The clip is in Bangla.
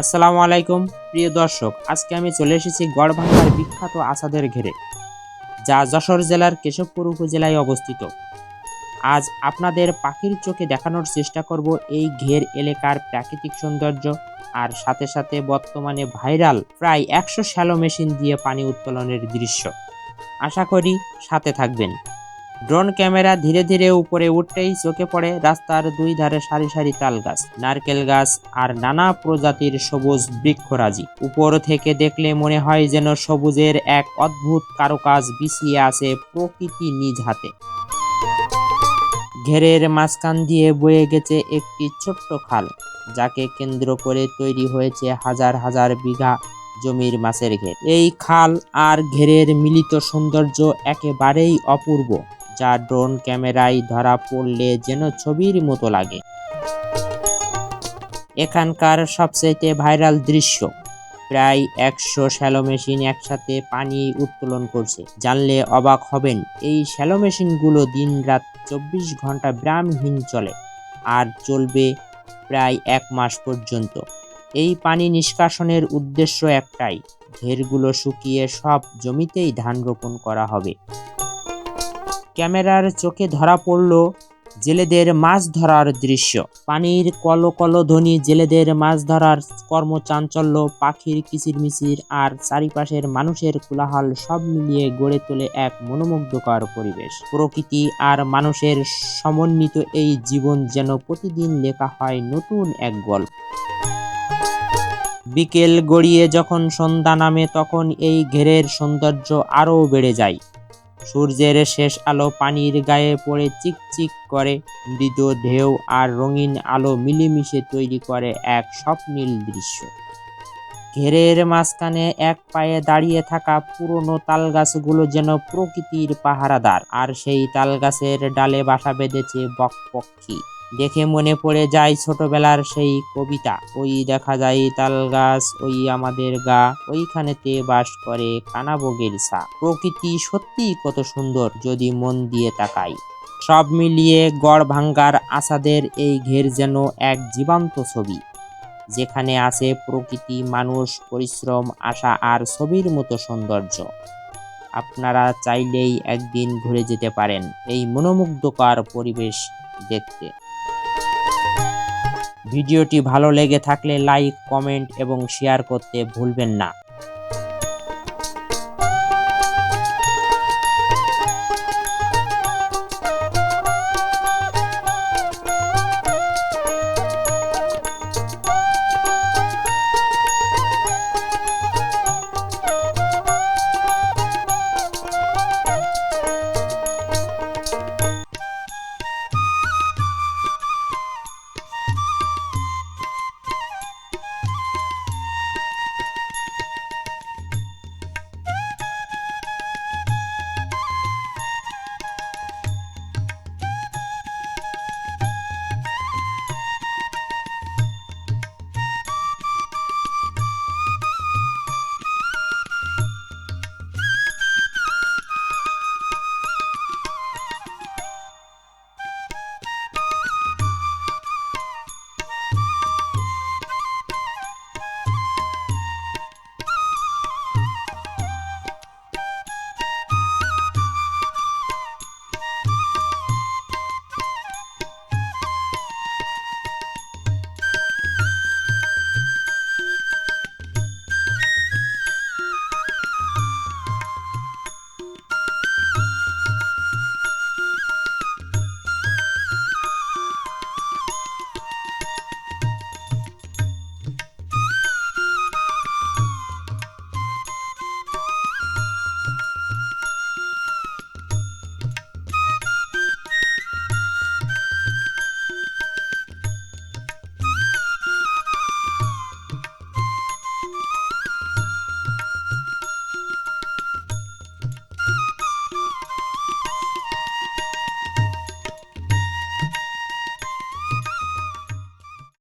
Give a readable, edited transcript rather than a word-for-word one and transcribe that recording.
আসসালামু আলাইকুম প্রিয় দর্শক, আজকে আমি চলে এসেছি গড়ভাঙ্গার বিখ্যাত আসাদের ঘেরে, যা যশোর জেলার কেশবপুর উপজেলায় অবস্থিত। আজ আপনাদের পাখির চোখে দেখানোর চেষ্টা করব এই ঘের এলাকার প্রাকৃতিক সৌন্দর্য, আর সাথে সাথে বর্তমানে ভাইরাল প্রায় 100 শ্যালো মেশিন দিয়ে পানি উত্তোলনের দৃশ্য। আশা করি সাথে থাকবেন। ড্রোন ক্যামেরা ধীরে ধীরে উপরে উঠতেই চোখে পড়ে রাস্তার দুই ধারে সারি সারি তাল গাছ, নারকেল গাছ আর নানা প্রজাতির সবুজ বৃক্ষরাজি। উপর থেকে দেখলে মনে হয় যেন সবুজের এক অদ্ভুত কারুকাজ বিছিয়ে আছে প্রকৃতি নিজ হাতে। ঘেরের মাঝখান দিয়ে বয়ে গেছে একটি ছোট্ট খাল, যাকে কেন্দ্র করে তৈরি হয়েছে হাজার হাজার বিঘা জমির মাছের ঘের। এই খাল আর ঘেরের মিলিত সৌন্দর্য একেবারেই অপূর্ব, যা ড্রোন ক্যামেরায় ধরা পড়লে যেন ছবির মতো লাগে। এখানকার সবচেয়ে ভাইরাল দৃশ্য, প্রায় 100 শ্যালো মেশিন একসাথে পানি উত্তোলন করছে। জানলে অবাক হবেন, এই শ্যালো মেশিনগুলো দিন রাত 24 ঘন্টা বিরামহীন চলে, আর চলবে প্রায় 1 মাস পর্যন্ত। এই পানি নিষ্কাশনের উদ্দেশ্য একটাই, ঘেরগুলো শুকিয়ে সব জমিতেই ধান রোপণ করা হবে। ক্যামেরার চোখে ধরা পড়ল জেলেদের মাছ ধরার দৃশ্য। পানির কলকলধ্বনি, জেলেদের মাছ ধরার কর্মচাঞ্চল্য, পাখির কিচিরমিচির আর চারিপাশের মানুষের কোলাহল সব মিলিয়ে গড়ে তোলে এক মনোমুগ্ধকর পরিবেশ। প্রকৃতি আর মানুষের সমন্বিত এই জীবন যেন প্রতিদিন লেখা হয় নতুন এক গল্প। বিকেল গড়িয়ে যখন সন্ধ্যা নামে, তখন এই ঘেরের সৌন্দর্য আরও বেড়ে যায়। সূর্যের শেষ আলো পানির গায়ে পড়ে চিকচিক করে, মৃদু ঢেউ আর রঙিন আলো মিলেমিশে তৈরি করে এক স্বপ্নীল দৃশ্য। ঘেরের মাঝখানে এক পায়ে দাঁড়িয়ে থাকা পুরনো তালগাছগুলো যেন প্রকৃতির পাহারাদার, আর সেই তালগাছের ডালে বাসা বেঁধেছে বকপক্ষী। দেখে মনে পড়ে যায় ছোটবেলার সেই কবিতা, ওই দেখা যায় তাল গাছ, ওই আমাদের গা, ওইখানেতে বাস করে কানাবগের ছা। প্রকৃতি সত্যিই কত সুন্দর যদি মন দিয়ে তাকাই। সব মিলিয়ে গড়ভাঙ্গার আসাদের এই ঘের যেন এক জীবন্ত ছবি, যেখানে আছে প্রকৃতি, মানুষ, পরিশ্রম, আশা আর ছবির মতো সৌন্দর্য। আপনারা চাইলেই একদিন ঘুরে যেতে পারেন এই মনোমুগ্ধকর পরিবেশ দেখতে। ভিডিওটি ভালো লেগে থাকলে লাইক, কমেন্ট এবং শেয়ার করতে ভুলবেন না।